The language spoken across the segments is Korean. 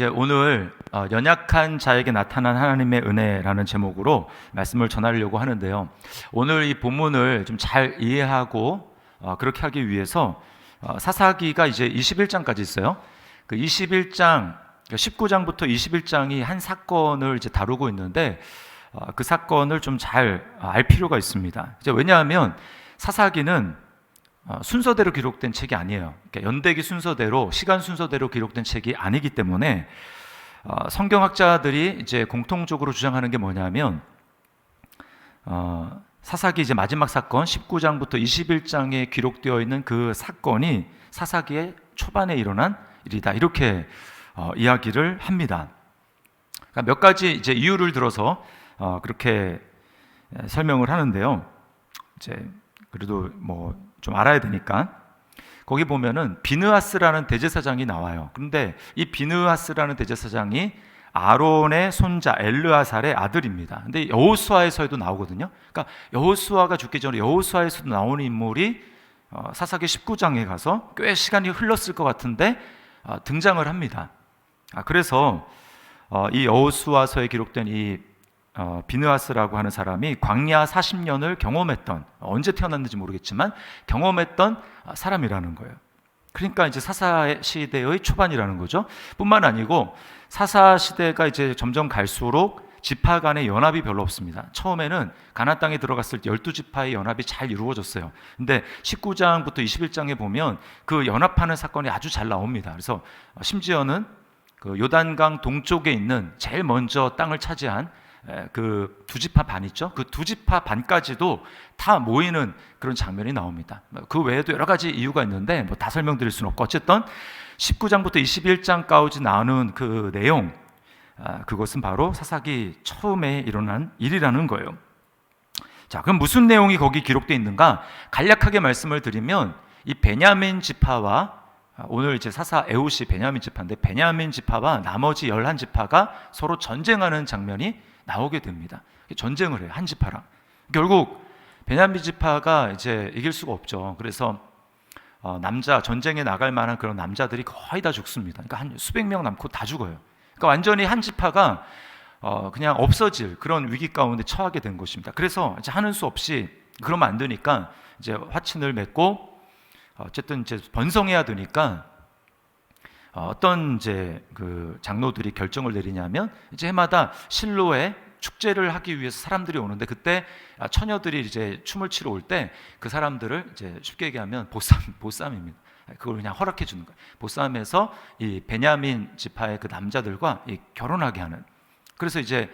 이제 오늘 연약한 자에게 나타난 하나님의 은혜라는 제목으로 말씀을 전하려고 하는데요. 오늘 이 본문을 좀 잘 이해하고 그렇게 하기 위해서 사사기가 이제 21장까지 있어요. 그 21장, 19장부터 21장이 한 사건을 이제 다루고 있는데 그 사건을 좀 잘 알 필요가 있습니다. 이제 왜냐하면 사사기는 순서대로 기록된 책이 아니에요. 그러니까 연대기 순서대로, 시간 순서대로 기록된 책이 아니기 때문에 성경학자들이 이제 공통적으로 주장하는 게 뭐냐면 사사기 이제 마지막 사건 19장부터 21장에 기록되어 있는 그 사건이 사사기의 초반에 일어난 일이다. 이렇게 이야기를 합니다. 그러니까 몇 가지 이제 이유를 들어서 그렇게 설명을 하는데요. 이제 그래도 뭐 좀 알아야 되니까 거기 보면은 비느하스라는 대제사장이 나와요. 그런데 이 비느하스라는 대제사장이 아론의 손자 엘르아살의 아들입니다. 근데 여호수아에서도 나오거든요. 그러니까 여호수아가 죽기 전에 여호수아에서도 나오는 인물이 사사기 19장에 가서 꽤 시간이 흘렀을 것 같은데 등장을 합니다. 그래서 이 여호수아서에 기록된 이 비느하스라고 하는 사람이 광야 40년을 경험했던, 언제 태어났는지 모르겠지만 경험했던 사람이라는 거예요. 그러니까 이제 사사 시대의 초반이라는 거죠. 뿐만 아니고 사사 시대가 이제 점점 갈수록 지파 간의 연합이 별로 없습니다. 처음에는 가나안 땅에 들어갔을 때 12지파의 연합이 잘 이루어졌어요. 근데 19장부터 21장에 보면 그 연합하는 사건이 아주 잘 나옵니다. 그래서 심지어는 그 요단강 동쪽에 있는 제일 먼저 땅을 차지한 그 두 지파 반 있죠? 그 두 지파 반까지도 다 모이는 그런 장면이 나옵니다. 그 외에도 여러 가지 이유가 있는데 뭐 다 설명드릴 수는 없고, 어쨌든 19장부터 21장까지 나오는 그 내용, 그것은 바로 사사기 처음에 일어난 일이라는 거예요. 자, 그럼 무슨 내용이 거기 기록되어 있는가? 간략하게 말씀을 드리면 이 베냐민 지파와 오늘 이제 사사 에훗이 베냐민 지파인데, 베냐민 지파와 나머지 11지파가 서로 전쟁하는 장면이 나오게 됩니다. 전쟁을 해요, 한 지파랑. 결국 베냐민 지파가 이제 이길 수가 없죠. 그래서 전쟁에 나갈 만한 그런 남자들이 거의 다 죽습니다. 그러니까 한 수백 명 남고 다 죽어요. 그러니까 완전히 한 지파가 그냥 없어질 그런 위기 가운데 처하게 된 것입니다. 그래서 이제 하는 수 없이 그러면 안 되니까 이제 화친을 맺고 어쨌든 이제 번성해야 되니까 어떤 이제 그 장로들이 결정을 내리냐면, 이제 해마다 실로에 축제를 하기 위해서 사람들이 오는데, 그때 처녀들이 이제 춤을 추러 올 때 그 사람들을 이제 쉽게 얘기하면 보쌈입니다. 그걸 그냥 허락해 주는 거예요. 보쌈에서 이 베냐민 지파의 그 남자들과 결혼하게 하는. 그래서 이제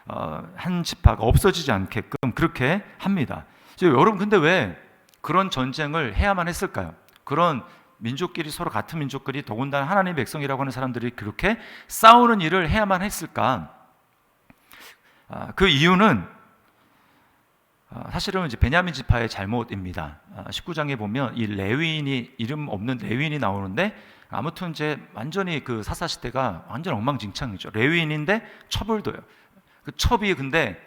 한 지파가 없어지지 않게끔 그렇게 합니다. 여러분, 근데 왜 그런 전쟁을 해야만 했을까요? 그런 민족끼리, 서로 같은 민족끼리, 더군다나 하나님의 백성이라고 하는 사람들이 그렇게 싸우는 일을 해야만 했을까? 그 이유는 사실은 이제 베냐민 지파의 잘못입니다. 19장에 보면 이 레위인이, 이름 없는 레위인이 나오는데, 아무튼 이제 완전히 그 사사 시대가 완전 엉망진창이죠. 레위인인데 첩을 둬요. 그 첩이 근데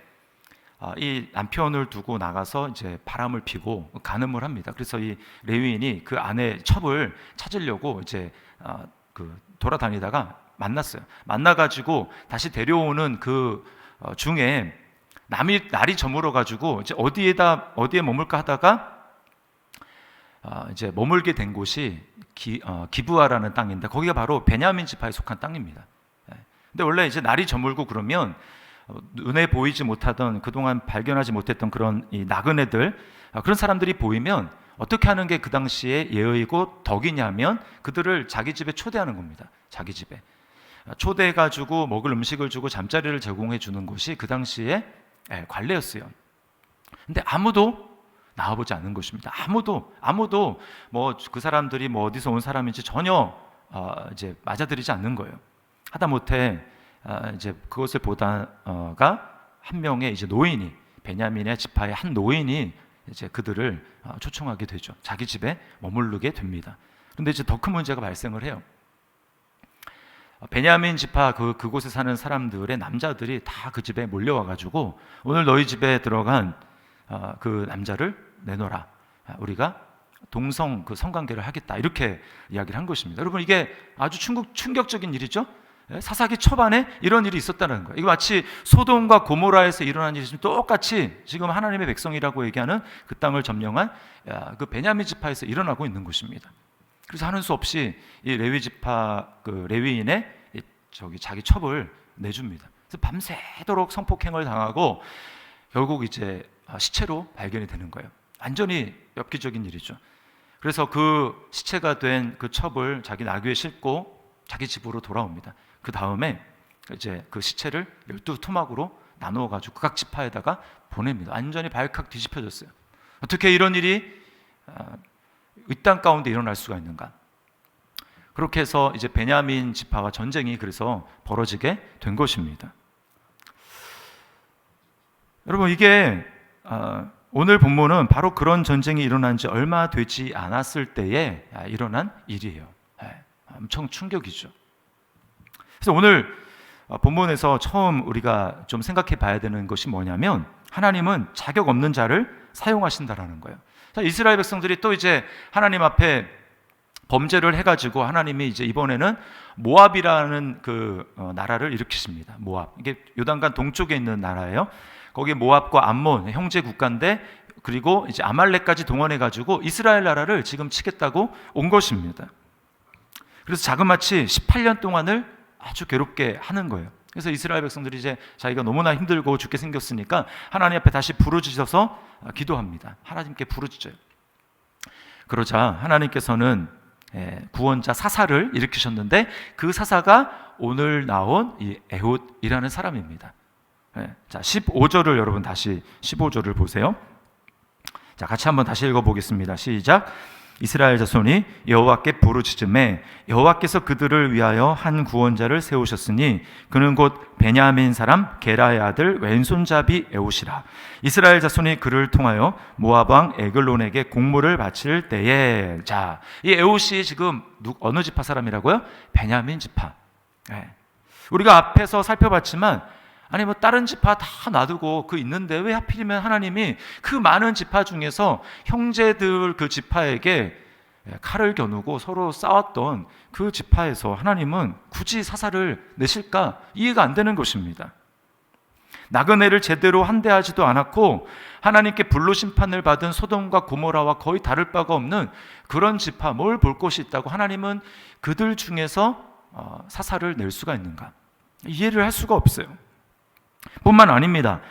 이 남편을 두고 나가서 이제 바람을 피고 간음을 합니다. 그래서 이 레위인이 그 아내 첩을 찾으려고 이제 그 돌아다니다가 만났어요. 만나가지고 다시 데려오는 그 중에 날이 저물어 가지고 이제 어디에 머물까 하다가 이제 머물게 된 곳이 기브아라는 땅인데, 거기가 바로 베냐민 지파에 속한 땅입니다. 근데 원래 이제 날이 저물고 그러면 눈에 보이지 못하던, 그동안 발견하지 못했던 그런 이 나그네들, 그런 사람들이 보이면 어떻게 하는 게 그 당시에 예의고 덕이냐면 그들을 자기 집에 초대하는 겁니다. 자기 집에 초대해가지고 먹을 음식을 주고 잠자리를 제공해 주는 것이 그 당시에 관례였어요. 근데 아무도 나와보지 않는 것입니다. 아무도 뭐 그 사람들이 뭐 어디서 온 사람인지 전혀 이제 맞아들이지 않는 거예요. 하다못해 이제 그것을 보다가 한 명의 이제 노인이, 베냐민의 지파의 한 노인이 이제 그들을 초청하게 되죠. 자기 집에 머무르게 됩니다. 그런데 이제 더 큰 문제가 발생을 해요. 베냐민 지파 그곳에 사는 사람들의 남자들이 다 그 집에 몰려와가지고, 오늘 너희 집에 들어간 그 남자를 내놓아라. 우리가 동성 그 성관계를 하겠다. 이렇게 이야기를 한 것입니다. 여러분, 이게 아주 충격적인 일이죠. 사사기 초반에 이런 일이 있었다는 거예요. 이거 마치 소돔과 고모라에서 일어난 일이 똑같이 지금 하나님의 백성이라고 얘기하는 그 땅을 점령한 그 베냐민 지파에서 일어나고 있는 것입니다. 그래서 하는 수 없이 이 레위 지파 그 레위인의 자기 첩을 내줍니다. 그래서 밤새도록 성폭행을 당하고 결국 이제 시체로 발견이 되는 거예요. 완전히 엽기적인 일이죠. 그래서 그 시체가 된 그 첩을 자기 나귀에 싣고 자기 집으로 돌아옵니다. 그 다음에 이제 그 시체를 12토막으로 나누어 가지고 각 지파에다가 보냅니다. 완전히 발칵 뒤집혀졌어요. 어떻게 이런 일이 이 땅 가운데 일어날 수가 있는가? 그렇게 해서 이제 베냐민 지파와 전쟁이 그래서 벌어지게 된 것입니다. 여러분, 이게 오늘 본문은 바로 그런 전쟁이 일어난 지 얼마 되지 않았을 때에 일어난 일이에요. 엄청 충격이죠. 그래서 오늘 본문에서 처음 우리가 좀 생각해 봐야 되는 것이 뭐냐면, 하나님은 자격 없는 자를 사용하신다라는 거예요. 이스라엘 백성들이 또 이제 하나님 앞에 범죄를 해가지고 하나님이 이제 이번에는 모압이라는 그 나라를 일으키십니다. 모압, 이게 요단강 동쪽에 있는 나라예요. 거기 모압과 암몬 형제 국가인데, 그리고 이제 아말렉까지 동원해가지고 이스라엘 나라를 지금 치겠다고 온 것입니다. 그래서 자그마치 18년 동안을 아주 괴롭게 하는 거예요. 그래서 이스라엘 백성들이 이제 자기가 너무나 힘들고 죽게 생겼으니까 하나님 앞에 다시 부르짖어서 기도합니다. 하나님께 부르짖어요. 그러자 하나님께서는 구원자 사사를 일으키셨는데, 그 사사가 오늘 나온 이 에훗이라는 사람입니다. 자, 15절을 여러분 다시 15절을 보세요. 자, 같이 한번 다시 읽어보겠습니다. 시작. 이스라엘 자손이 여호와께 부르짖음에 여호와께서 그들을 위하여 한 구원자를 세우셨으니 그는 곧 베냐민 사람 게라의 아들 왼손잡이 에훗이라. 이스라엘 자손이 그를 통하여 모압 왕 에글론에게 공물을 바칠 때에, 자, 이 에훗이 지금 어느 지파 사람이라고요? 베냐민 지파. 우리가 앞에서 살펴봤지만, 아니 뭐 다른 지파 다 놔두고 그 있는데 왜 하필이면 하나님이 그 많은 지파 중에서 형제들 그 지파에게 칼을 겨누고 서로 싸웠던 그 지파에서 하나님은 굳이 사사를 내실까 이해가 안 되는 것입니다. 나그네를 제대로 한대하지도 않았고 하나님께 불로 심판을 받은 소돔과 고모라와 거의 다를 바가 없는 그런 지파, 뭘 볼 것이 있다고 하나님은 그들 중에서 사사를 낼 수가 있는가? 이해를 할 수가 없어요. 뿐만 아닙니다.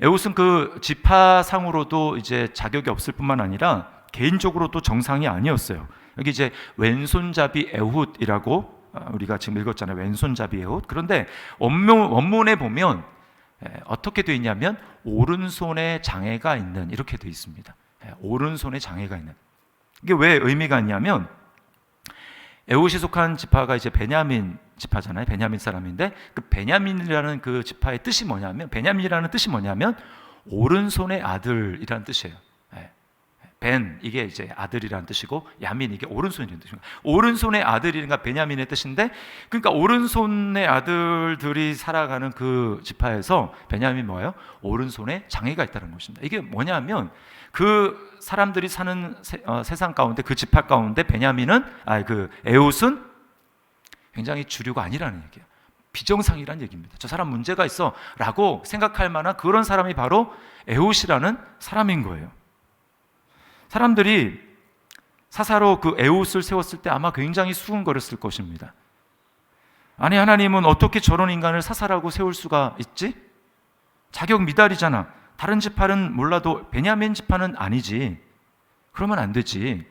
에훗은 그 지파상으로도 이제 자격이 없을 뿐만 아니라 개인적으로도 정상이 아니었어요. 여기 이제 왼손잡이 에훗이라고 우리가 지금 읽었잖아요. 왼손잡이 에훗. 그런데 원문에 보면 어떻게 되어 있냐면 오른손에 장애가 있는, 이렇게 되어 있습니다. 오른손에 장애가 있는. 이게 왜 의미가 있냐면, 에훗이 속한 지파가 이제 베냐민 지파잖아요. 베냐민 사람인데, 그 베냐민이라는 그 지파의 뜻이 뭐냐면, 베냐민이라는 뜻이 뭐냐면 오른손의 아들이라는 뜻이에요. 벤, 이게 이제 아들이라는 뜻이고, 야민, 이게 오른손이라는 뜻입니다. 오른손의 아들이니까 베냐민의 뜻인데, 그러니까 오른손의 아들들이 살아가는 그 지파에서 베냐민 뭐예요? 오른손에 장애가 있다는 것입니다. 이게 뭐냐면 그 사람들이 사는 세상 가운데, 그 지파 가운데 베냐민은, 그 에훗은 굉장히 주류가 아니라는 얘기예요. 비정상이라는 얘기입니다. 저 사람 문제가 있어 라고 생각할 만한 그런 사람이 바로 에훗이라는 사람인 거예요. 사람들이 사사로 그 에훗을 세웠을 때 아마 굉장히 수군거렸을 것입니다. 아니, 하나님은 어떻게 저런 인간을 사사라고 세울 수가 있지? 자격 미달이잖아. 다른 지파는 몰라도 베냐민 지파는 아니지. 그러면 안 되지.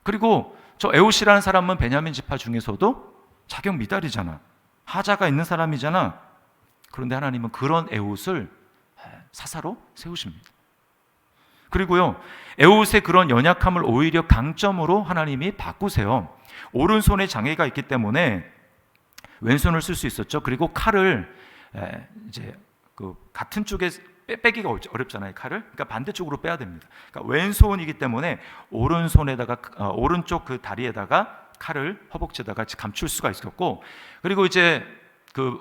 그리고 저 에훗이라는 사람은 베냐민 지파 중에서도 자격 미달이잖아. 하자가 있는 사람이잖아. 그런데 하나님은 그런 에훗을 사사로 세우십니다. 그리고요, 에훗의 그런 연약함을 오히려 강점으로 하나님이 바꾸세요. 오른손에 장애가 있기 때문에 왼손을 쓸 수 있었죠. 그리고 칼을 이제 그 같은 쪽에 빼기가 어렵잖아요, 칼을. 그러니까 반대쪽으로 빼야 됩니다. 그러니까 왼손이기 때문에 오른손에다가 오른쪽 그 다리에다가 칼을 허벅지에다가 감출 수가 있었고, 그리고 이제 그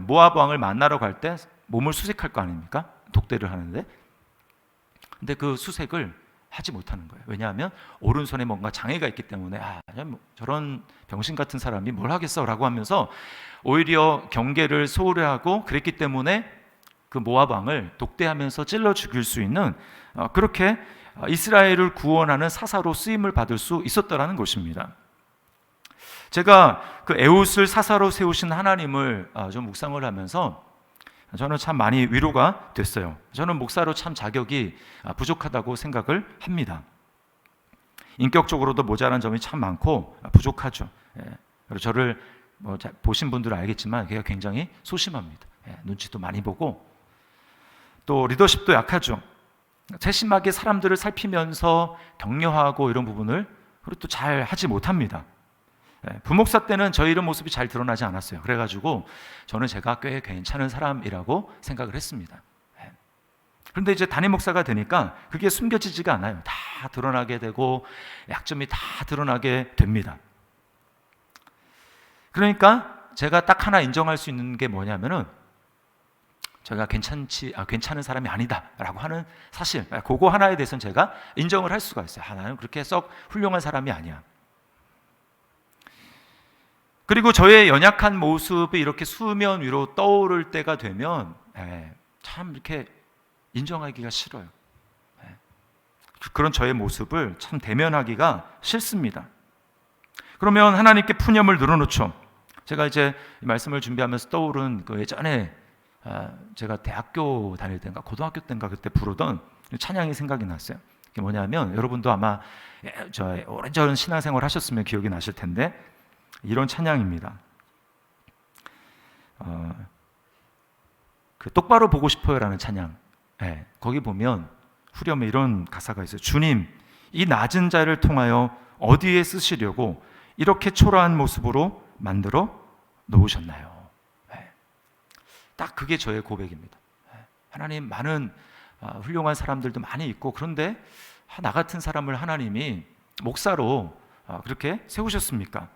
모압 왕을 만나러 갈 때 몸을 수색할 거 아닙니까? 독대를 하는데. 근데 그 수색을 하지 못하는 거예요. 왜냐하면 오른손에 뭔가 장애가 있기 때문에 저런 병신 같은 사람이 뭘 하겠어 라고 하면서 오히려 경계를 소홀히 하고 그랬기 때문에 그 모압 왕을 독대하면서 찔러 죽일 수 있는 그렇게 이스라엘을 구원하는 사사로 쓰임을 받을 수 있었다라는 것입니다. 제가 그 에웃을 사사로 세우신 하나님을 좀 묵상을 하면서 저는 참 많이 위로가 됐어요. 저는 목사로 참 자격이 부족하다고 생각을 합니다. 인격적으로도 모자란 점이 참 많고 부족하죠. 그리고 저를 보신 분들은 알겠지만 제가 굉장히 소심합니다. 눈치도 많이 보고 또 리더십도 약하죠. 세심하게 사람들을 살피면서 격려하고 이런 부분을 그리고 또 잘 하지 못합니다. 부목사 때는 저 이런 모습이 잘 드러나지 않았어요. 그래가지고 저는 제가 꽤 괜찮은 사람이라고 생각을 했습니다. 그런데 이제 담임 목사가 되니까 그게 숨겨지지가 않아요. 다 드러나게 되고 약점이 다 드러나게 됩니다. 그러니까 제가 딱 하나 인정할 수 있는 게 뭐냐면은 제가 괜찮은 사람이 아니다라고 하는 사실, 그거 하나에 대해서는 제가 인정을 할 수가 있어요. 나는 그렇게 썩 훌륭한 사람이 아니야. 그리고 저의 연약한 모습이 이렇게 수면 위로 떠오를 때가 되면 참 이렇게 인정하기가 싫어요. 그런 저의 모습을 참 대면하기가 싫습니다. 그러면 하나님께 푸념을 늘어놓죠. 제가 이제 이 말씀을 준비하면서 떠오른 그 예전에 제가 대학교 다닐 때인가 고등학교 때인가 그때 부르던 찬양이 생각이 났어요. 그게 뭐냐면 여러분도 아마 오래전 신앙생활 하셨으면 기억이 나실 텐데 이런 찬양입니다. 그 똑바로 보고 싶어요라는 찬양. 거기 보면 후렴에 이런 가사가 있어요. 주님, 이 낮은 자를 통하여 어디에 쓰시려고 이렇게 초라한 모습으로 만들어 놓으셨나요? 딱 그게 저의 고백입니다. 하나님, 많은 훌륭한 사람들도 많이 있고 그런데 나 같은 사람을 하나님이 목사로 그렇게 세우셨습니까?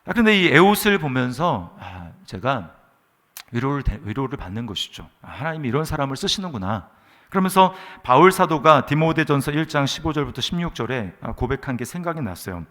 그런데 이 에웃을 보면서 제가 위로를 받는 것이죠. 하나님이 이런 사람을 쓰시는구나. 그러면서 바울 사도가 디모데전서 1장 15절부터 16절에 고백한 게 생각이 났어요.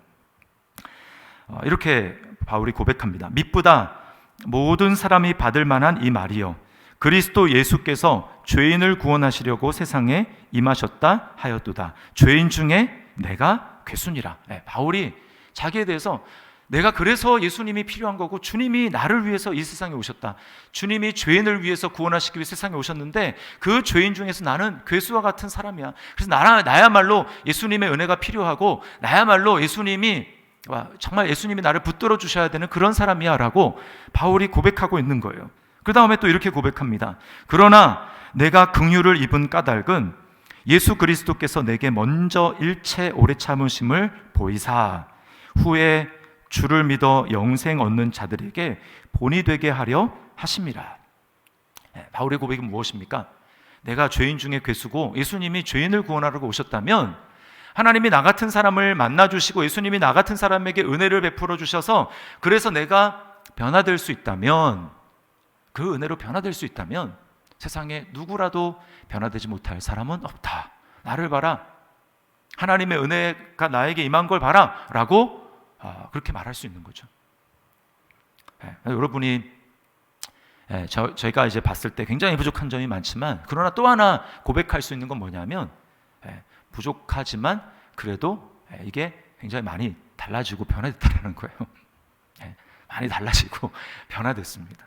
이렇게 바울이 고백합니다. mit보다 모든 사람이 받을 만한 이 말이요, 그리스도 예수께서 죄인을 구원하시려고 세상에 임하셨다 하였도다. 죄인 중에 내가 괴순이라. 바울이 자기에 대해서 내가 그래서 예수님이 필요한 거고 주님이 나를 위해서 이 세상에 오셨다. 주님이 죄인을 위해서 구원하시기 위해 세상에 오셨는데 그 죄인 중에서 나는 괴수와 같은 사람이야. 그래서 나야말로 예수님의 은혜가 필요하고 나야말로 정말 예수님이 나를 붙들어 주셔야 되는 그런 사람이야 라고 바울이 고백하고 있는 거예요. 그 다음에 또 이렇게 고백합니다. 그러나 내가 긍휼을 입은 까닭은 예수 그리스도께서 내게 먼저 일체 오래 참으심을 보이사 후에 주를 믿어 영생 얻는 자들에게 본이 되게 하려 하심이라. 바울의 고백은 무엇입니까? 내가 죄인 중에 괴수고 예수님이 죄인을 구원하려고 오셨다면 하나님이 나 같은 사람을 만나주시고 예수님이 나 같은 사람에게 은혜를 베풀어 주셔서 그래서 내가 변화될 수 있다면, 그 은혜로 변화될 수 있다면 세상에 누구라도 변화되지 못할 사람은 없다. 나를 봐라, 하나님의 은혜가 나에게 임한 걸 봐라 라고 그렇게 말할 수 있는 거죠. 여러분이 저희가 이제 봤을 때 굉장히 부족한 점이 많지만 그러나 또 하나 고백할 수 있는 건 뭐냐면 부족하지만 그래도 이게 굉장히 많이 달라지고 변화됐다는 거예요. 많이 달라지고 변화됐습니다.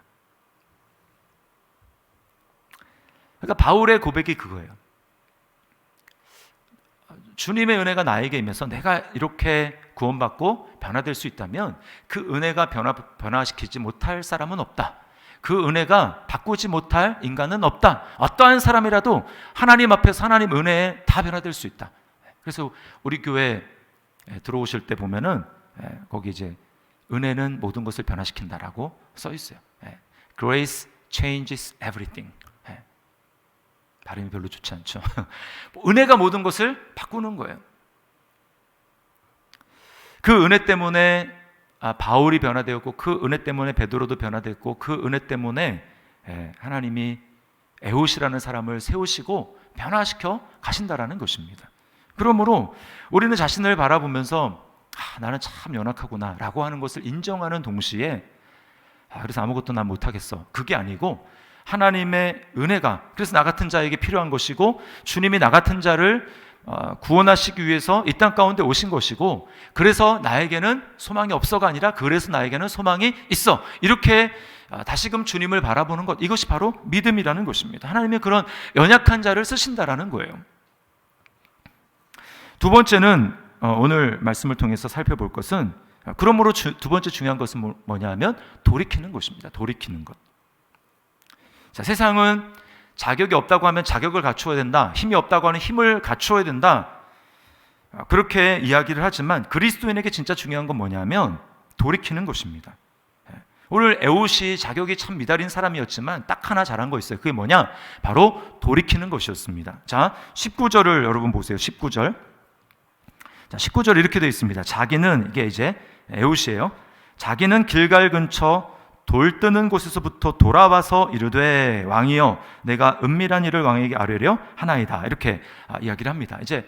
그러니까 바울의 고백이 그거예요. 주님의 은혜가 나에게 임해서 내가 이렇게 구원받고 변화될 수 있다면 그 은혜가 변화시키지 못할 사람은 없다. 그 은혜가 바꾸지 못할 인간은 없다. 어떠한 사람이라도 하나님 앞에서 하나님 은혜에 다 변화될 수 있다. 그래서 우리 교회 들어오실 때 보면은 거기 이제 은혜는 모든 것을 변화시킨다라고 써 있어요. Grace changes everything. 발음이 별로 좋지 않죠. 은혜가 모든 것을 바꾸는 거예요. 그 은혜 때문에 바울이 변화되었고 그 은혜 때문에 베드로도 변화됐고 그 은혜 때문에 하나님이 에웃이라는 사람을 세우시고 변화시켜 가신다라는 것입니다. 그러므로 우리는 자신을 바라보면서 나는 참 연약하구나 라고 하는 것을 인정하는 동시에 그래서 아무것도 난 못하겠어, 그게 아니고 하나님의 은혜가 그래서 나 같은 자에게 필요한 것이고 주님이 나 같은 자를 구원하시기 위해서 이 땅 가운데 오신 것이고 그래서 나에게는 소망이 없어가 아니라 그래서 나에게는 소망이 있어, 이렇게 다시금 주님을 바라보는 것, 이것이 바로 믿음이라는 것입니다. 하나님의 그런 연약한 자를 쓰신다라는 거예요. 두 번째는 오늘 말씀을 통해서 살펴볼 것은, 그러므로 두 번째 중요한 것은 뭐냐 하면 돌이키는 것입니다. 돌이키는 것. 자, 세상은 자격이 없다고 하면 자격을 갖추어야 된다, 힘이 없다고 하면 힘을 갖추어야 된다, 그렇게 이야기를 하지만 그리스도인에게 진짜 중요한 건 뭐냐면 돌이키는 것입니다. 오늘 에웃이 자격이 참 미달인 사람이었지만 딱 하나 잘한 거 있어요. 그게 뭐냐? 바로 돌이키는 것이었습니다. 자, 19절을 여러분 보세요. 19절. 자, 19절 이렇게 되어 있습니다. 자기는, 이게 이제 에웃이에요. 자기는 길갈 근처 돌 뜨는 곳에서부터 돌아와서 이르되 왕이여 내가 은밀한 일을 왕에게 아뢰려 하나이다, 이렇게 이야기를 합니다. 이제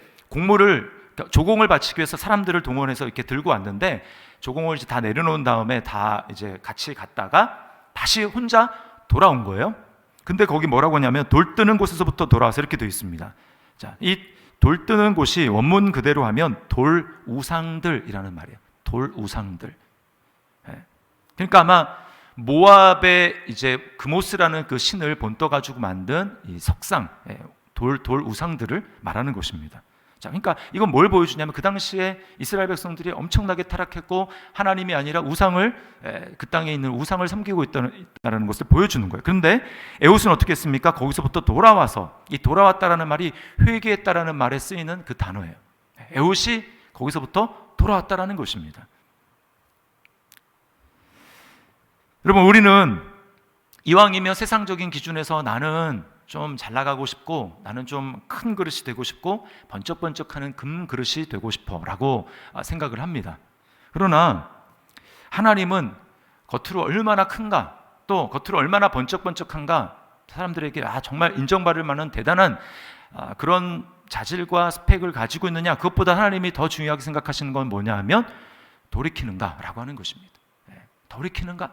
조공을 바치기 위해서 사람들을 동원해서 이렇게 들고 왔는데 조공을 이제 다 내려놓은 다음에 다 이제 같이 갔다가 다시 혼자 돌아온 거예요. 근데 거기 뭐라고 하냐면 돌 뜨는 곳에서부터 돌아와서 이렇게 되어 있습니다. 자, 이 돌 뜨는 곳이 원문 그대로 하면 돌 우상들이라는 말이에요. 돌 우상들. 그러니까 아마 모압의 이제 그모스라는 그 신을 본떠 가지고 만든 이 석상, 돌 우상들을 말하는 것입니다. 자, 그러니까 이건 뭘 보여주냐면 그 당시에 이스라엘 백성들이 엄청나게 타락했고 하나님이 아니라 그 땅에 있는 우상을 섬기고 있다는 것을 보여주는 거예요. 그런데 에웃은 어떻게 했습니까? 거기서부터 돌아와서, 이 돌아왔다라는 말이 회개했다라는 말에 쓰이는 그 단어예요. 에웃이 거기서부터 돌아왔다라는 것입니다. 여러분, 우리는 이왕이면 세상적인 기준에서 나는 좀 잘 나가고 싶고 나는 좀 큰 그릇이 되고 싶고 번쩍번쩍하는 금 그릇이 되고 싶어 라고 생각을 합니다. 그러나 하나님은 겉으로 얼마나 큰가, 또 겉으로 얼마나 번쩍번쩍한가, 사람들에게 정말 인정받을 만한 대단한 그런 자질과 스펙을 가지고 있느냐, 그것보다 하나님이 더 중요하게 생각하시는 건 뭐냐 하면 돌이키는가 라고 하는 것입니다. 돌이키는가.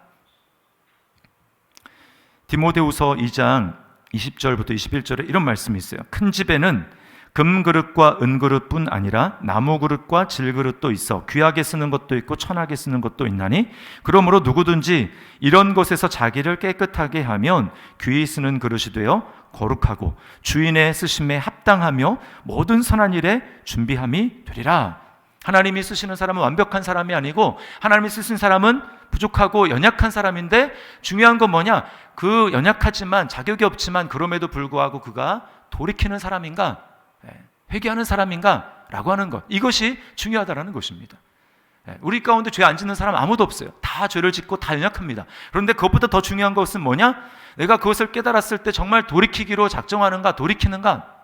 디모데후서 2장 20절부터 21절에 이런 말씀이 있어요. 큰 집에는 금그릇과 은그릇뿐 아니라 나무그릇과 질그릇도 있어 귀하게 쓰는 것도 있고 천하게 쓰는 것도 있나니 그러므로 누구든지 이런 것에서 자기를 깨끗하게 하면 귀히 쓰는 그릇이 되어 거룩하고 주인의 쓰심에 합당하며 모든 선한 일에 준비함이 되리라. 하나님이 쓰시는 사람은 완벽한 사람이 아니고 하나님이 쓰신 사람은 부족하고 연약한 사람인데 중요한 건 뭐냐? 그 연약하지만 자격이 없지만 그럼에도 불구하고 그가 돌이키는 사람인가? 회개하는 사람인가? 라고 하는 것, 이것이 중요하다는 것입니다. 우리 가운데 죄 안 짓는 사람 아무도 없어요. 다 죄를 짓고 다 연약합니다. 그런데 그것보다 더 중요한 것은 뭐냐? 내가 그것을 깨달았을 때 정말 돌이키기로 작정하는가? 돌이키는가?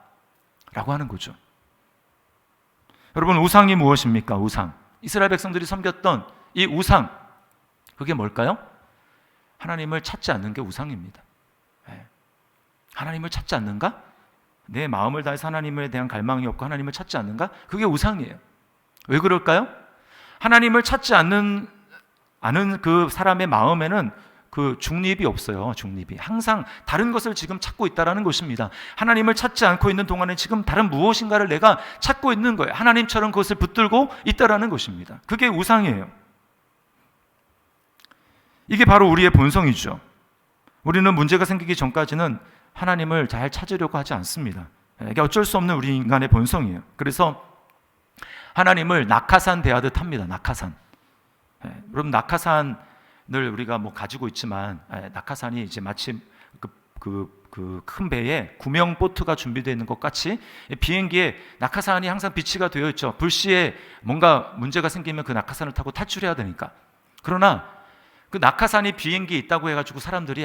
라고 하는 거죠. 여러분, 우상이 무엇입니까? 우상. 이스라엘 백성들이 섬겼던 이 우상, 그게 뭘까요? 하나님을 찾지 않는 게 우상입니다. 하나님을 찾지 않는가? 내 마음을 다해서 하나님에 대한 갈망이 없고 하나님을 찾지 않는가? 그게 우상이에요. 왜 그럴까요? 하나님을 찾지 않는 그 사람의 마음에는 그 중립이 없어요. 중립이 항상 다른 것을 지금 찾고 있다는 것입니다. 하나님을 찾지 않고 있는 동안에 지금 다른 무엇인가를 내가 찾고 있는 거예요. 하나님처럼 그것을 붙들고 있다는 것입니다. 그게 우상이에요. 이게 바로 우리의 본성이죠. 우리는 문제가 생기기 전까지는 하나님을 잘 찾으려고 하지 않습니다. 이게 어쩔 수 없는 우리 인간의 본성이에요. 그래서 하나님을 낙하산 대하듯 합니다. 낙하산. 여러분, 낙하산을 우리가 가지고 있지만 낙하산이 이제 마치 그 큰 배에 구명 보트가 준비되어 있는 것 같이 비행기에 낙하산이 항상 비치가 되어 있죠. 불시에 뭔가 문제가 생기면 그 낙하산을 타고 탈출해야 되니까. 그러나 그 낙하산이 비행기에 있다고 해가지고 사람들이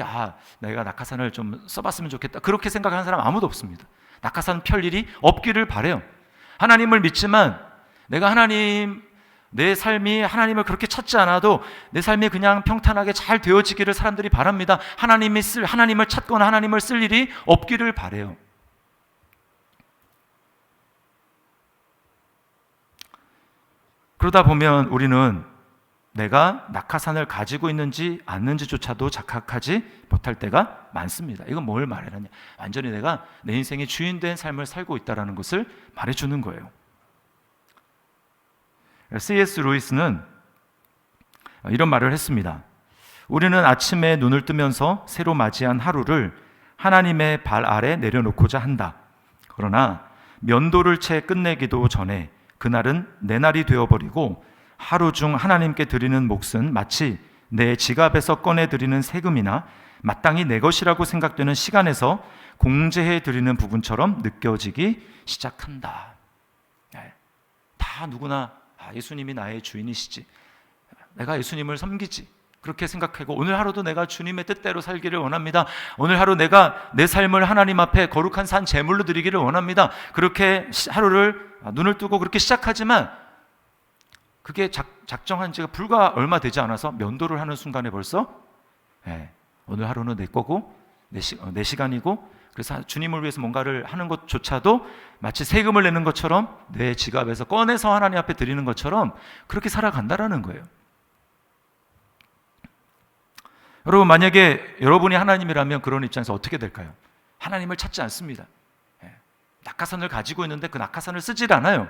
내가 낙하산을 좀 써봤으면 좋겠다, 그렇게 생각하는 사람 아무도 없습니다. 낙하산 펼 일이 없기를 바라요. 하나님을 믿지만 내가 내 삶이 하나님을 그렇게 찾지 않아도 내 삶이 그냥 평탄하게 잘 되어지기를 사람들이 바랍니다. 하나님을 찾거나 하나님을 쓸 일이 없기를 바라요. 그러다 보면 우리는 내가 낙하산을 가지고 있는지 않는지조차도 자각하지 못할 때가 많습니다. 이건 뭘 말하느냐? 완전히 내가 내 인생의 주인된 삶을 살고 있다는 것을 말해주는 거예요. C.S. 루이스는 이런 말을 했습니다. 우리는 아침에 눈을 뜨면서 새로 맞이한 하루를 하나님의 발 아래 내려놓고자 한다. 그러나 면도를 채 끝내기도 전에 그날은 내 날이 되어버리고 하루 중 하나님께 드리는 몫은 마치 내 지갑에서 꺼내드리는 세금이나 마땅히 내 것이라고 생각되는 시간에서 공제해 드리는 부분처럼 느껴지기 시작한다. 다 누구나 예수님이 나의 주인이시지, 내가 예수님을 섬기지, 그렇게 생각하고 오늘 하루도 내가 주님의 뜻대로 살기를 원합니다. 오늘 하루 내가 내 삶을 하나님 앞에 거룩한 산 제물로 드리기를 원합니다. 그렇게 하루를 눈을 뜨고 그렇게 시작하지만 그게 작정한 지가 불과 얼마 되지 않아서 면도를 하는 순간에 벌써 오늘 하루는 내 거고 내 시간이고, 그래서 주님을 위해서 뭔가를 하는 것조차도 마치 세금을 내는 것처럼 내 지갑에서 꺼내서 하나님 앞에 드리는 것처럼 그렇게 살아간다라는 거예요. 여러분, 만약에 여러분이 하나님이라면 그런 입장에서 어떻게 될까요? 하나님을 찾지 않습니다. 낙하산을 가지고 있는데 그 낙하산을 쓰질 않아요.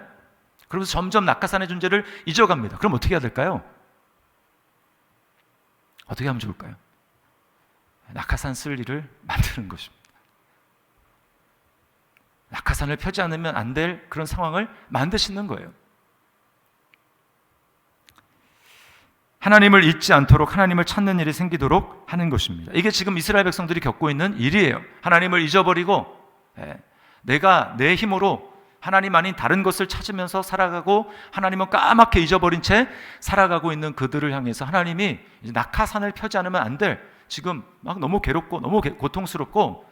그러면서 점점 낙하산의 존재를 잊어갑니다. 그럼 어떻게 해야 될까요? 어떻게 하면 좋을까요? 낙하산 쓸 일을 만드는 것입니다. 낙하산을 펴지 않으면 안 될 그런 상황을 만드시는 거예요. 하나님을 잊지 않도록 하나님을 찾는 일이 생기도록 하는 것입니다. 이게 지금 이스라엘 백성들이 겪고 있는 일이에요. 하나님을 잊어버리고 내가 내 힘으로 하나님 아닌 다른 것을 찾으면서 살아가고 하나님은 까맣게 잊어버린 채 살아가고 있는 그들을 향해서 하나님이 이제 낙하산을 펴지 않으면 안 될, 지금 막 너무 괴롭고 너무 고통스럽고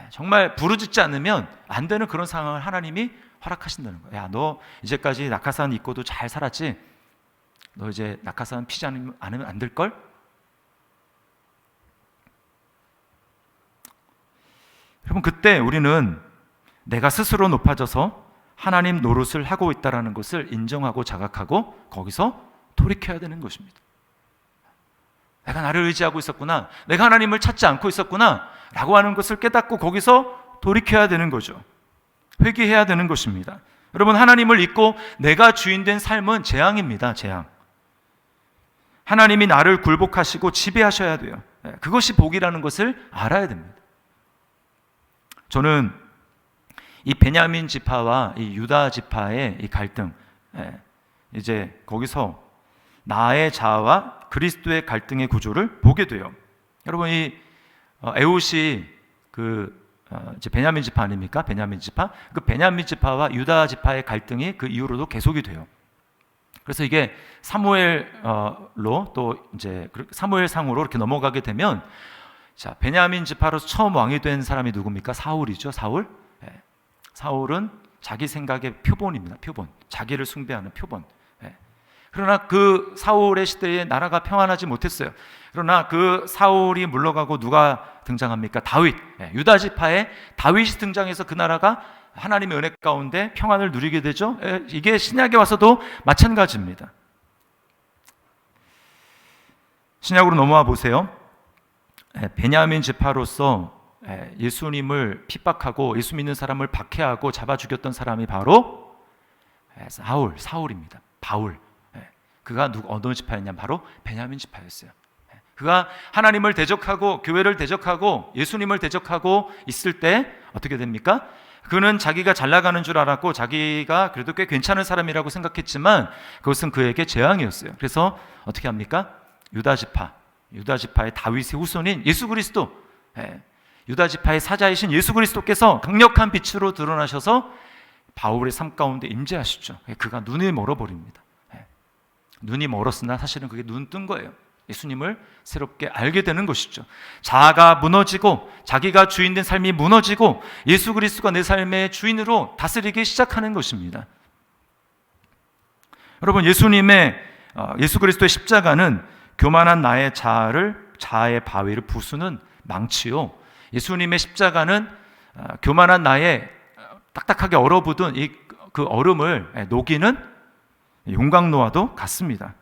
정말 부르짖지 않으면 안 되는 그런 상황을 하나님이 허락하신다는 거예요. 야, 너 이제까지 낙하산 입고도 잘 살았지? 너 이제 낙하산 피지 않으면 안 될걸? 여러분, 그때 우리는 내가 스스로 높아져서 하나님 노릇을 하고 있다는 것을 인정하고 자각하고 거기서 돌이켜야 되는 것입니다. 내가 나를 의지하고 있었구나, 내가 하나님을 찾지 않고 있었구나 라고 하는 것을 깨닫고 거기서 돌이켜야 되는 거죠. 회개해야 되는 것입니다. 여러분, 하나님을 잊고 내가 주인된 삶은 재앙입니다. 재앙. 하나님이 나를 굴복하시고 지배하셔야 돼요. 그것이 복이라는 것을 알아야 됩니다. 저는 이 베냐민 지파와 이 유다 지파의 이 갈등, 이제 거기서 나의 자아와 그리스도의 갈등의 구조를 보게 돼요. 여러분, 이 에훗이 이제 베냐민 지파 아닙니까? 베냐민 지파. 그 베냐민 지파와 유다 지파의 갈등이 그 이후로도 계속이 돼요. 그래서 이게 사무엘로 또 이제 사무엘상으로 이렇게 넘어가게 되면, 자, 베냐민 지파로서 처음 왕이 된 사람이 누굽니까? 사울이죠. 사울. 사울은 자기 생각의 표본입니다. 표본. 자기를 숭배하는 표본. 그러나 그 사울의 시대에 나라가 평안하지 못했어요. 그러나 그 사울이 물러가고 누가 등장합니까? 다윗. 유다 지파의 다윗이 등장해서 그 나라가 하나님의 은혜 가운데 평안을 누리게 되죠. 이게 신약에 와서도 마찬가지입니다. 신약으로 넘어와 보세요. 베냐민 지파로서 예수님을 핍박하고 예수 믿는 사람을 박해하고 잡아 죽였던 사람이 바로 사울입니다. 바울. 그가 어느 지파였냐면 바로 베냐민 지파였어요. 그가 하나님을 대적하고 교회를 대적하고 예수님을 대적하고 있을 때 어떻게 됩니까? 그는 자기가 잘 나가는 줄 알았고 자기가 그래도 꽤 괜찮은 사람이라고 생각했지만 그것은 그에게 재앙이었어요. 그래서 어떻게 합니까? 유다 지파의 다윗의 후손인 예수 그리스도, 유다 지파의 사자이신 예수 그리스도께서 강력한 빛으로 드러나셔서 바울의 삶 가운데 임재하시죠. 그가 눈이 멀어버립니다. 눈이 멀었으나 사실은 그게 눈 뜬 거예요. 예수님을 새롭게 알게 되는 것이죠. 자아가 무너지고 자기가 주인된 삶이 무너지고 예수 그리스도가 내 삶의 주인으로 다스리기 시작하는 것입니다. 여러분, 예수 그리스도의 십자가는 교만한 나의 자아의 바위를 부수는 망치요, 예수님의 십자가는 교만한 나의 딱딱하게 얼어붙은 그 얼음을 녹이는 용광로와도 같습니다.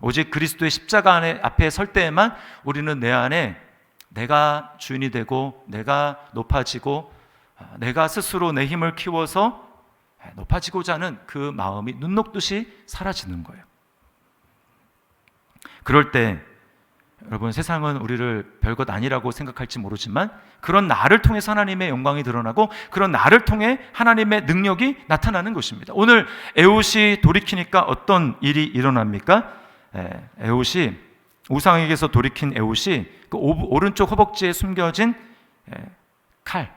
오직 그리스도의 십자가 앞에 설 때에만 우리는 내 안에 내가 주인이 되고 내가 높아지고 내가 스스로 내 힘을 키워서 높아지고자 하는 그 마음이 눈 녹듯이 사라지는 거예요. 그럴 때 여러분, 세상은 우리를 별것 아니라고 생각할지 모르지만 그런 나를 통해서 하나님의 영광이 드러나고 그런 나를 통해 하나님의 능력이 나타나는 것입니다. 오늘 에봇이 돌이키니까 어떤 일이 일어납니까? 에봇이, 우상에게서 돌이킨 에봇이 그 오른쪽 허벅지에 숨겨진 칼,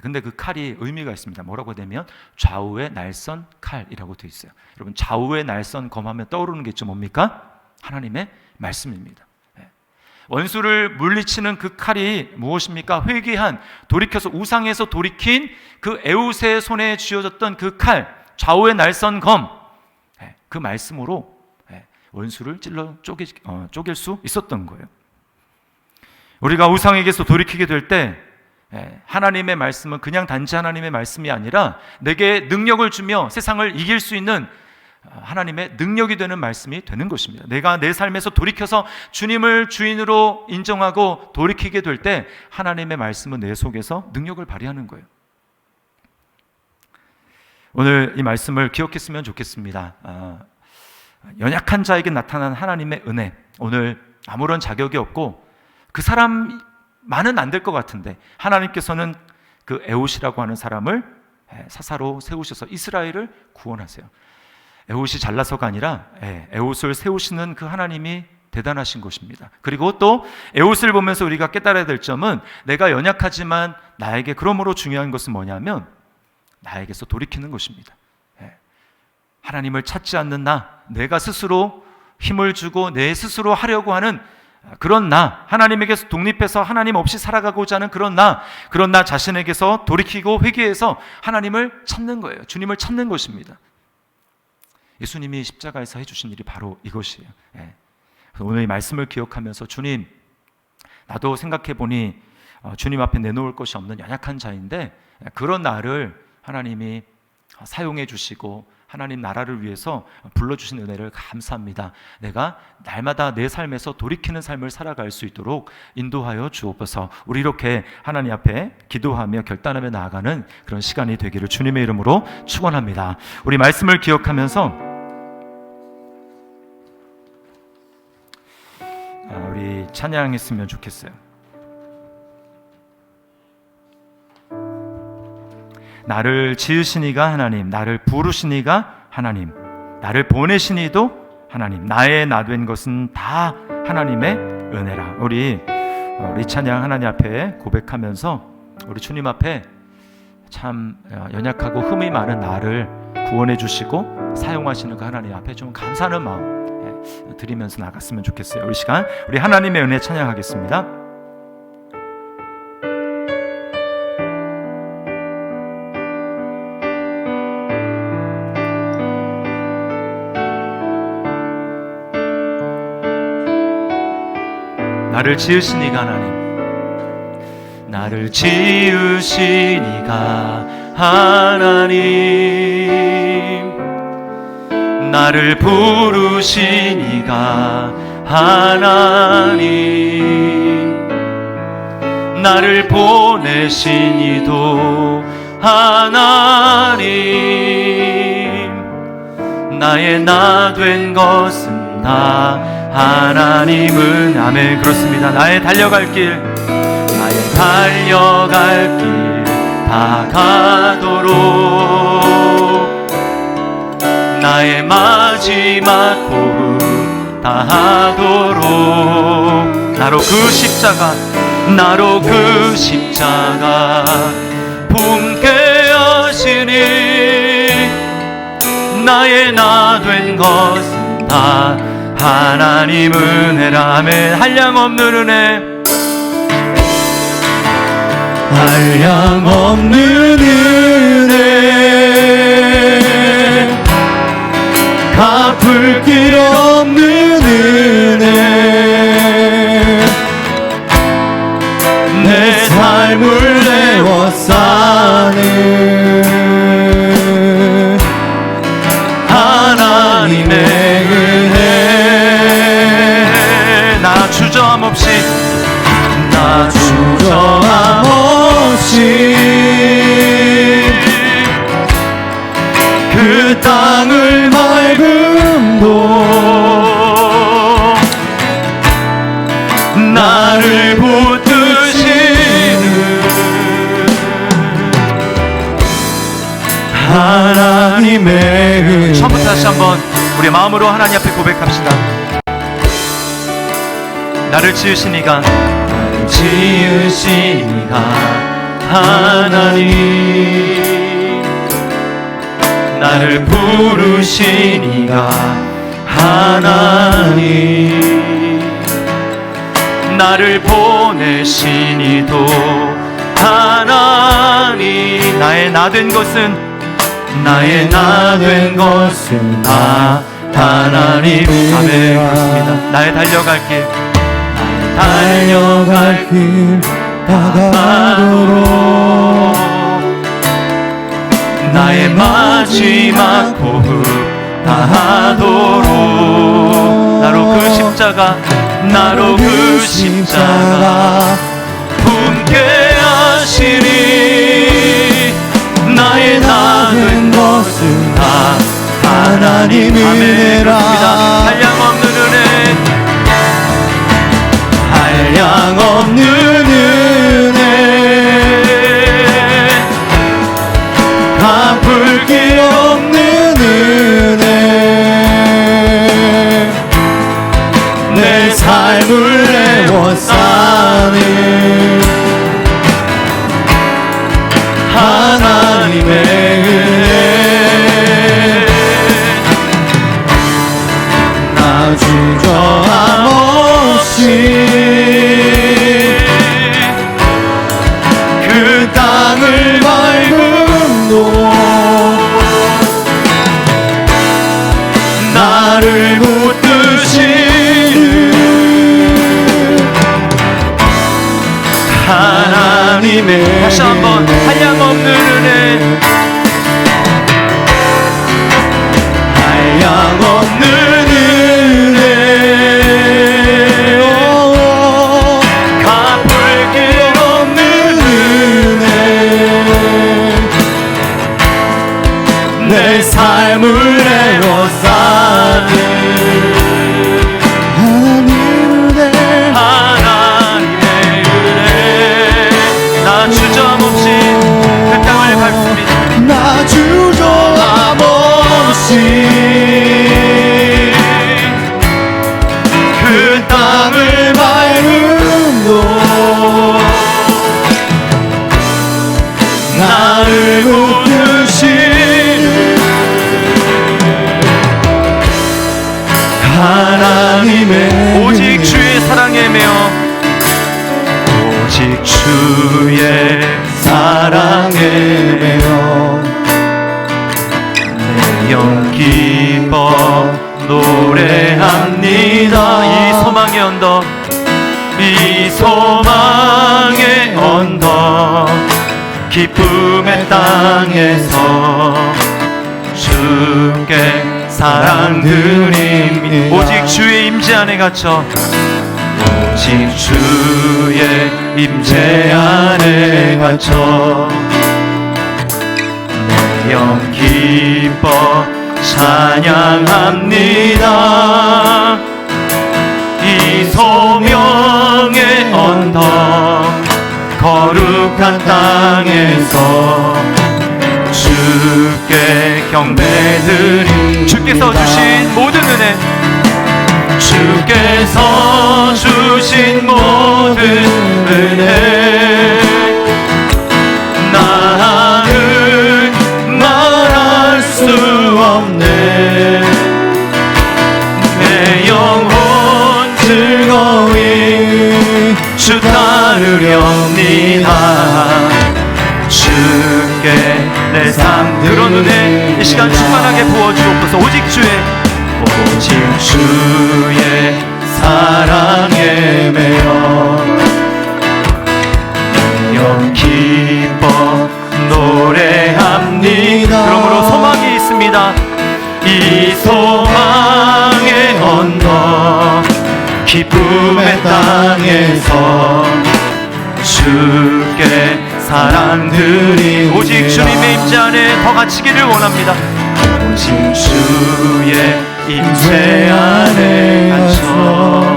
근데 그 칼이 의미가 있습니다. 뭐라고 되면 좌우의 날선 칼이라고 되어 있어요. 여러분, 좌우의 날선 검하면 떠오르는 게 있죠. 뭡니까? 하나님의 말씀입니다. 원수를 물리치는 그 칼이 무엇입니까? 회개한, 돌이켜서 우상에서 돌이킨 그 에봇의 손에 쥐어졌던 그 칼, 좌우의 날선 검, 그 말씀으로 원수를 찔러 쪼갤 수 있었던 거예요. 우리가 우상에게서 돌이키게 될 때 하나님의 말씀은 그냥 단지 하나님의 말씀이 아니라 내게 능력을 주며 세상을 이길 수 있는 하나님의 능력이 되는 말씀이 되는 것입니다. 내가 내 삶에서 돌이켜서 주님을 주인으로 인정하고 돌이키게 될 때 하나님의 말씀은 내 속에서 능력을 발휘하는 거예요. 오늘 이 말씀을 기억했으면 좋겠습니다. 연약한 자에게 나타난 하나님의 은혜, 오늘 아무런 자격이 없고 그 사람만은 안 될 것 같은데 하나님께서는 그 에봇이라고 하는 사람을 사사로 세우셔서 이스라엘을 구원하세요. 에봇이 잘나서가 아니라 에봇을 세우시는 그 하나님이 대단하신 것입니다. 그리고 또 에봇을 보면서 우리가 깨달아야 될 점은 내가 연약하지만 나에게 그러므로 중요한 것은 뭐냐면 나에게서 돌이키는 것입니다. 하나님을 찾지 않는 내가 스스로 힘을 주고 내 스스로 하려고 하는 그런 하나님에게서 독립해서 하나님 없이 살아가고자 하는 그런 나 자신에게서 돌이키고 회개해서 하나님을 찾는 거예요. 주님을 찾는 것입니다. 예수님이 십자가에서 해주신 일이 바로 이것이에요. 오늘 이 말씀을 기억하면서 주님, 나도 생각해보니 주님 앞에 내놓을 것이 없는 연약한 자인데 그런 나를 하나님이 사용해 주시고 하나님 나라를 위해서 불러주신 은혜를 감사합니다. 내가 날마다 내 삶에서 돌이키는 삶을 살아갈 수 있도록 인도하여 주옵소서. 우리 이렇게 하나님 앞에 기도하며 결단하며 나아가는 그런 시간이 되기를 주님의 이름으로 축원합니다. 우리 말씀을 기억하면서 우리 찬양했으면 좋겠어요. 나를 지으시니가 하나님, 나를 부르시니가 하나님, 나를 보내시니도 하나님, 나의 나 된 것은 다 하나님의 은혜라. 우리 찬양 하나님 앞에 고백하면서 우리 주님 앞에 참 연약하고 흠이 많은 나를 구원해 주시고 사용하시는 그 하나님 앞에 좀 감사하는 마음 드리면서 나갔으면 좋겠어요. 우리 시간 우리 하나님의 은혜 찬양하겠습니다. 나를 지으시니가 하나님, 나를 지으시니가 하나님, 나를 부르시니가 하나님, 나를 보내시니도 하나님, 나의 나 된 것은 다 하나님은 아멘. 그렇습니다. 나의 달려갈 길 다 가도록 나의 마지막 호흡 다 하도록 나로 그 십자가 품게 하시니 나의 나 된 것은 다 하나님 은혜라. 아멘. 한량없는 은혜, 한량없는 은혜, 갚을 길 없는 은혜, 내 삶을 내워싸는 하나님 주저함 없이 나 주저함 없이 그 땅을 맑음도 나를 붙드시는 하나님의 은혜. 처음부터 다시 한번 우리 마음으로 하나님 앞에 고백합시다. 나를 지으시니가 하나님, 나를 부르시니가 하나님, 나를 보내시니도 하나님, 나의 나 된 것은 다 하나님. 아멘. 그렇습니다. 나의 달려갈 길 다가도록 나의 마지막 호흡 다하도록 나로 그 십자가 품게 하시니 나의 나 된 것은 다 하나님의 은혜라. 한량없는 은혜, 한량없는 은혜, 갚을 길 없는 은혜, 내 삶을 애워싸는 하나님의 은혜. 나 주저함 없이 그 땅을 맑음도 나를 붙드시는 하나님의. 다시 한번 한량없는 은혜, 한량없는 은혜, 갚을 길 없는 은혜, 내 삶을 애워싸는 하나님의 은혜. 나 주저함 없이 그 땅을 밟습니다. 나 주저함 없이 그 땅을 맑음도 나를 붙드시는 하나님의 오직 주의 사랑에 매여, 오직 주의 사랑에 매여 내 영 기뻐 노래합니다. 이 소망의 언덕, 이 소망의 언덕, 기쁨의 땅에서 주께 사랑 드립니다. 오직 주의 임재 안에 갇혀, 오직 주의 임재 안에 갇혀 내 영 기뻐 찬양합니다. 이 소명의 언덕, 거룩한 땅에서 주께 경배드리. 주께서 주신 모든 은혜, 주께서 주신 모든 은혜, 나는 말할 수 없네. 내 영혼 즐거이 주 따르렵니다. 주께 내 삶 그런 은혜 이 시간 충만하게 부어주옵소서. 오직 주의 사랑에 매여 영 기뻐 노래합니다. 그러므로 소망이 있습니다. 이 소망의 언덕, 기쁨의 땅에서 주께 사랑드리 오직 주님의 임재 안에 더 갇히기를 원합니다. 오직 주의 임재 안에 갇혀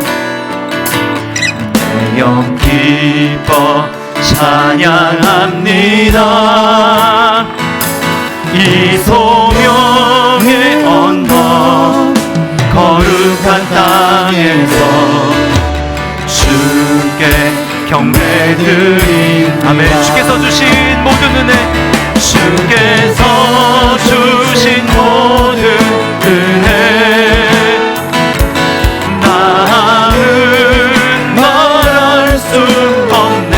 내 영 기뻐 찬양합니다. 이 소명의 언덕 거룩한 땅에서 주께 경배드린 아멘. 주께서 주신 모든 은혜, 주께서 주신 모든 은혜 나는 말할 수 없네.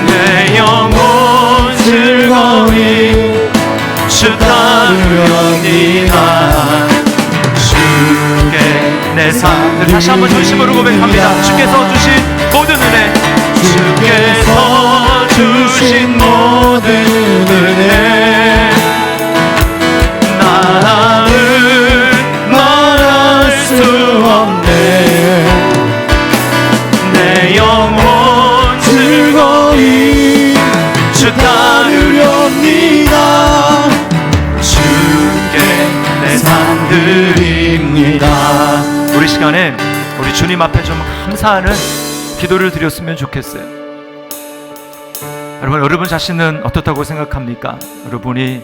내 영혼 즐거이 주 따르렵니다. 주께 내 삶을 다시 한번 전심으로 고백합니다. 주께서 주신 모든 은혜, 주께서 주신 모든 은혜 나는 말할 수 없네. 내 영혼 즐거이 주 따르렵니다. 주께 내 삶 드립니다. 우리 시간에 우리 주님 앞에 좀 감사하는 기도를 드렸으면 좋겠어요. 여러분 자신은 어떻다고 생각합니까? 여러분이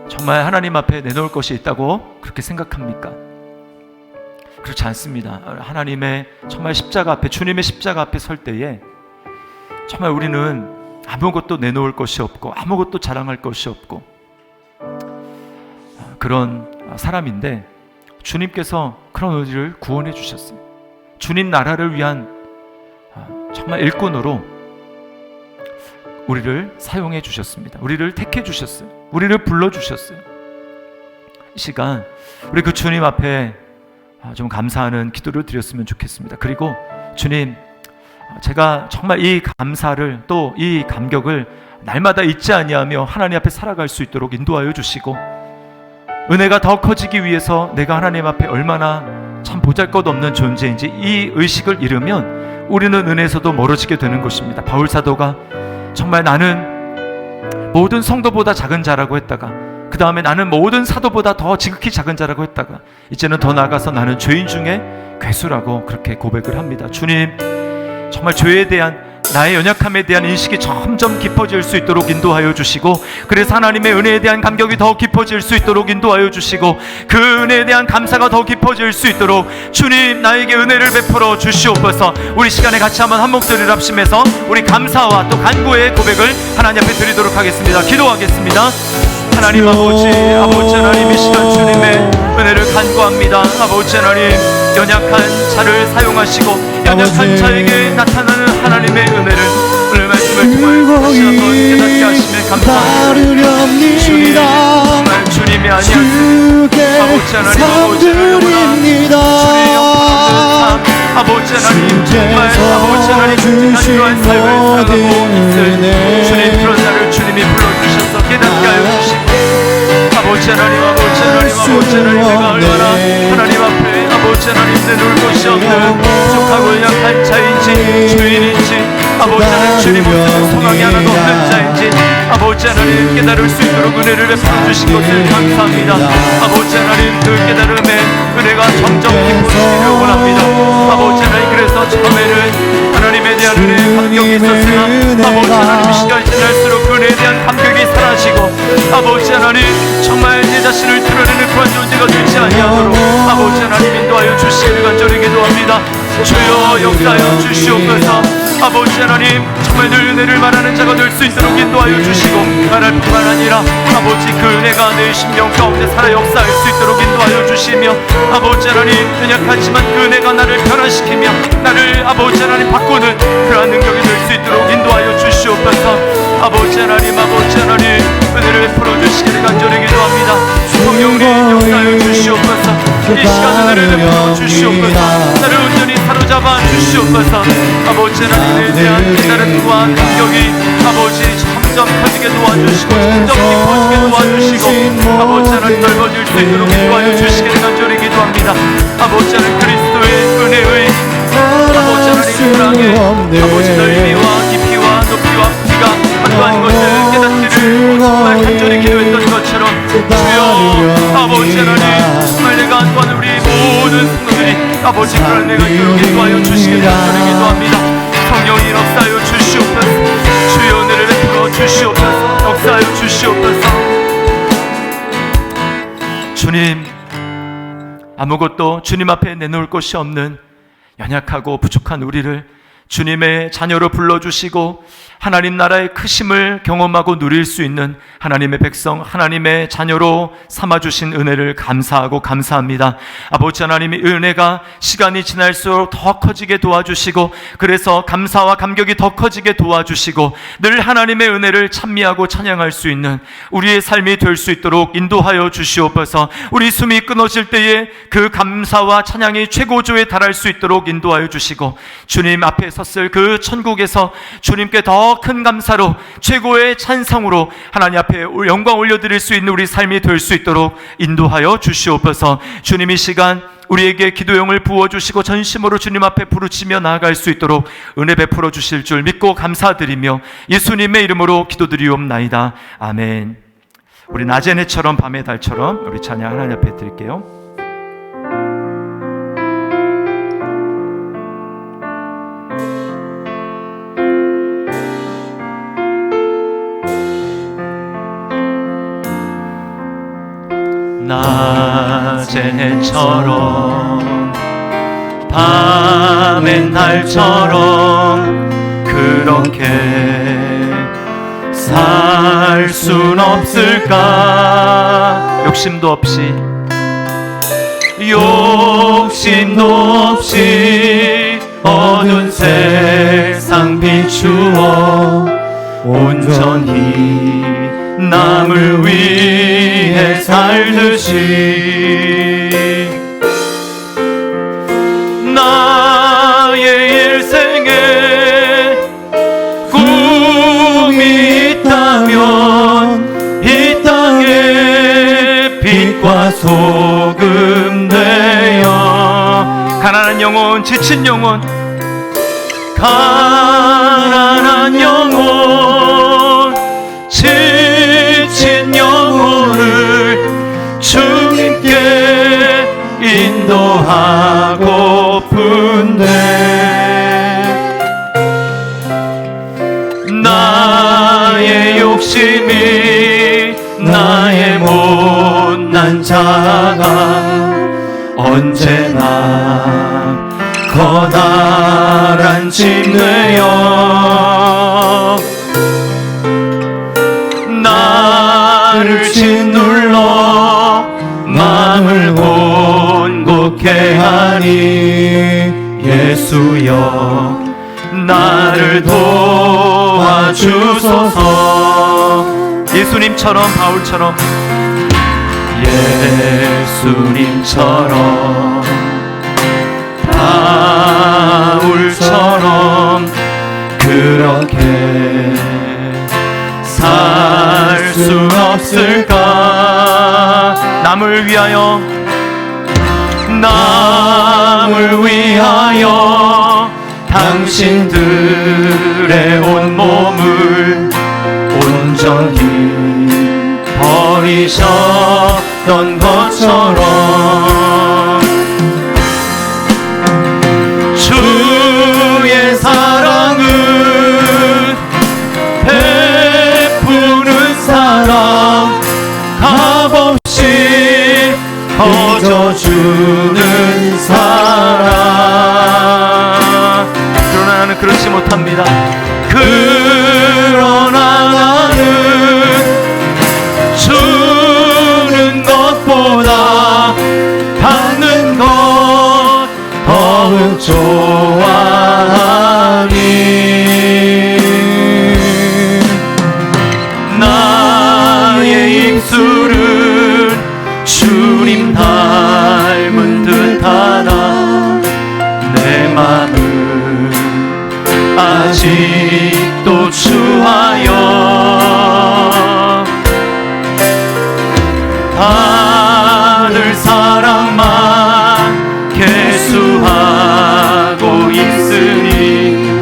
정말 하나님 앞에 내놓을 것이 있다고 그렇게 생각합니까? 그렇지 않습니다. 하나님의 정말 십자가 앞에, 주님의 십자가 앞에 설 때에 정말 우리는 아무것도 내놓을 것이 없고 아무것도 자랑할 것이 없고 그런 사람인데 주님께서 그런 우리를 구원해 주셨어요. 주님 나라를 위한 정말 일꾼으로 우리를 사용해 주셨습니다. 우리를 택해 주셨어요. 우리를 불러 주셨어요. 이 시간 우리 그 주님 앞에 좀 감사하는 기도를 드렸으면 좋겠습니다. 그리고 주님, 제가 정말 이 감사를 또 이 감격을 날마다 잊지 아니하며 하나님 앞에 살아갈 수 있도록 인도하여 주시고 은혜가 더 커지기 위해서 내가 하나님 앞에 얼마나 참 보잘것없는 존재인지 이 의식을 잃으면 우리는 은혜에서도 멀어지게 되는 것입니다. 바울 사도가 정말 나는 모든 성도보다 작은 자라고 했다가 그 다음에 나는 모든 사도보다 더 지극히 작은 자라고 했다가 이제는 더 나아가서 나는 죄인 중에 괴수라고 그렇게 고백을 합니다. 주님, 정말 죄에 대한 나의 연약함에 대한 인식이 점점 깊어질 수 있도록 인도하여 주시고 그래서 하나님의 은혜에 대한 감격이 더 깊어질 수 있도록 인도하여 주시고 그 은혜에 대한 감사가 더 깊어질 수 있도록 주님 나에게 은혜를 베풀어 주시옵소서. 우리 시간에 같이 한번 한 목소리를 합심해서 우리 감사와 또 간구의 고백을 하나님 앞에 드리도록 하겠습니다. 기도하겠습니다. 하나님 아버지 하나님 이 시간 주님의 은혜를 간구합니다. 아버지 하나님, 연약한 자를 사용하시고 연약한 자에게 나타나는 하나님의 은혜를 오늘 말씀을 통하여 다시 한번 깨닫게 하시면 감사합니다. 주님, 정말 주님이 아니었으면 아버지 하나님, 아버지 하나님 주의 영광 삶, 아버지 하나님, 정말 아버지 하나님 이러한 삶을 살아가고 있을 주님, 그런 자를 주님이 불러주셔서 깨닫게 하여 주시고 아버지 하나님, 아버지 하나님, 아버지 하나님, 내가 얼마나 하나님 앞에 아버지 하나님 내놓을 것이 없는 부족하고 약한 자인지 주인인지 아버지 하나님 주님 모습은 소망이 하나도 없는 자인지 아버지 하나님 깨달을 수 있도록 은혜를 베풀어 주신 것을 감사합니다. 아버지 하나님, 그 깨달음에 은혜가 점점 깊어지기를 원합니다. 아버지 하나님, 그래서 처음에는 하나님에 대한 은혜의 감격이 있었으나 아버지 하나님 시간이 지날수록 그 은혜에 대한 감격이 사라지고 아버지 하나님 정말 내 자신을 드러내는 그런 존재가 되지 아니하도록 아버지 하나님 인도하여 주시기를 간절히 기도합니다. 주여 역사하여 주시옵소서. 아버지 하나님, 정말 늘 은혜를 말하는 자가 될 수 있도록 인도하여 주시고 나를 뿐만 아니라 아버지 그 은혜가 내 심령 가운데 살아 역사할 수 있도록 인도하여 주시며 아버지 하나님, 연약하지만 그 은혜가 나를 변화시키며 나를 아버지 하나님 바꾸는 그러한 능력이 될 수 있도록 인도하여 주시옵소서. 아버지 하나님, 아버지 하나님, 은혜를 베풀어 주시기를 간절히 기도합니다. 성령님 역사하여 주시옵소서. 이 시간 은혜를 베풀어 주시옵소서. 나를 온전히 사로잡아 주시옵소서. 아버지 하나님에 대한 깨달음과 감격이 아버지 점점 커지게 도와주시고 점점 깊어지게 도와주시고 아버지 하나님 넓어질 수 있도록 인도하여 주시기를 간절히 기도합니다. 아버지 하나님, 그리스도의 은혜의 없네. 아버지 너의 의미와 깊이와 높이와 크기가 어떠한 것을 깨닫기를 정말 간절히 기도했던 것처럼 주여 아버지 하나님 정말 내가 또한 우리 모든 성도들이 아버지 그런 내가 기도하게 도하여 주시길 간절히 기도합니다. 성령이 역사하여 주시옵소서. 주여 은혜를 베풀어 주시옵소서. 역사하여 주시옵소서. 주님, 아무것도 주님 앞에 내놓을 것이 없는 연약하고 부족한 우리를 주님의 자녀로 불러주시고 하나님 나라의 크심을 경험하고 누릴 수 있는 하나님의 백성, 하나님의 자녀로 삼아주신 은혜를 감사하고 감사합니다. 아버지 하나님의 은혜가 시간이 지날수록 더 커지게 도와주시고, 그래서 감사와 감격이 더 커지게 도와주시고, 늘 하나님의 은혜를 찬미하고 찬양할 수 있는 우리의 삶이 될 수 있도록 인도하여 주시옵소서. 우리 숨이 끊어질 때에 그 감사와 찬양이 최고조에 달할 수 있도록 인도하여 주시고, 주님 앞에 섰을 그 천국에서 주님께 더 큰 감사로 최고의 찬성으로 하나님 앞에 영광 올려드릴 수 있는 우리 삶이 될 수 있도록 인도하여 주시옵소서. 주님 이 시간 우리에게 기도용을 부어주시고 전심으로 주님 앞에 부르치며 나아갈 수 있도록 은혜 베풀어 주실 줄 믿고 감사드리며 예수님의 이름으로 기도드리옵나이다. 아멘. 우리 낮의 해처럼 밤의 달처럼 우리 찬양 하나님 앞에 드릴게요. 낮의 해처럼 밤의 달처럼 그렇게 살 순 없을까? 욕심도 없이 어두운 세상 비추어 온전히 남을 위해 살듯이 나의 일생에 꿈이 있다면 이 땅에 빛과 소금 되어 가난한 영혼, 지친 영혼, 가난한 영혼, 지친 영혼을 주님께 인도하고픈데 나의 욕심이 나의 못난 자가 언제나 커다란 짐 되어 나를 짓눌러 마음을 곤곡해 하니 예수여 나를 도와주소서. 예수님처럼 바울처럼 예수님처럼 바울처럼 그렇게 살 수 없을까? 남을 위하여 당신들의 온몸을 온전히 버리셨던 것처럼 주의 사랑은 베푸는 사랑 값없이 거저주는 사랑. 그러나 나는 그렇지 못합니다. 그러나 나는 주는 것보다 받는 것 더욱 좋아하니 나의 입술은 주님 닮은 듯하나 내 맘은 아직도 추하여 받을 사랑만 계수하고 있으니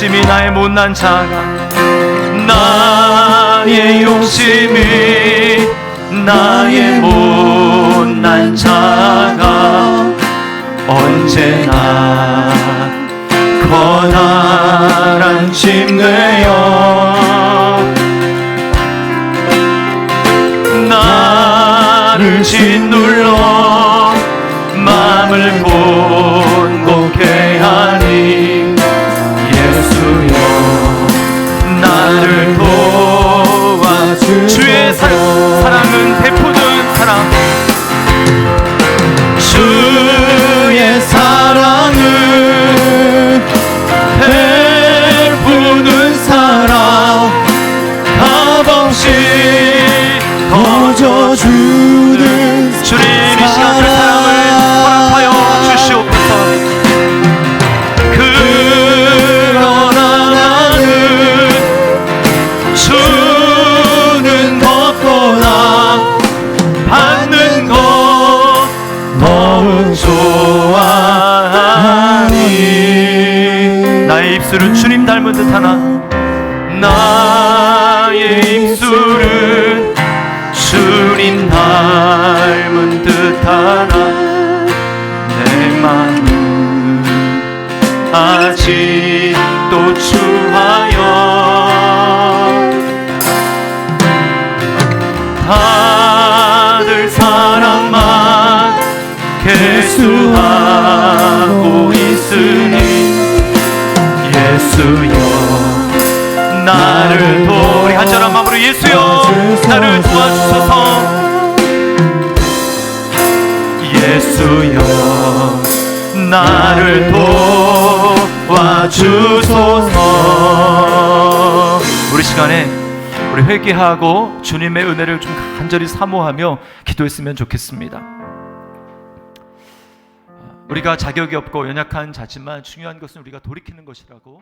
욕심이 나의 못난 자가, 나의 욕심이 나의 못난 자가 언제나 커다란 짐되어 나를 짓눌러 마음을 곤곡해 하니 예수여 나를 도와주소서. 주의 사랑은 베푸는 사랑, 주의 사랑은 베푸는 사랑, 값없이 거저주는 주님 이 시간 그 사랑을 허락하여 주시옵소서. 그러나 나는 주는 것보다 받는 것 더욱 좋아하니 나의 입술은 주님 닮은 듯하나 나의 입술은 주님 닮은 듯하나 내 마음은 아직도 추하여 다들 사랑만 계수하고 있으니 예수여 나를 우리 간절한 마음으로 예수여 나를 도와주소서. 예수여 나를 도와주소서. 우리 시간에 우리 회개하고 주님의 은혜를 좀 간절히 사모하며 기도했으면 좋겠습니다. 우리가 자격이 없고 연약한 자지만 중요한 것은 우리가 돌이키는 것이라고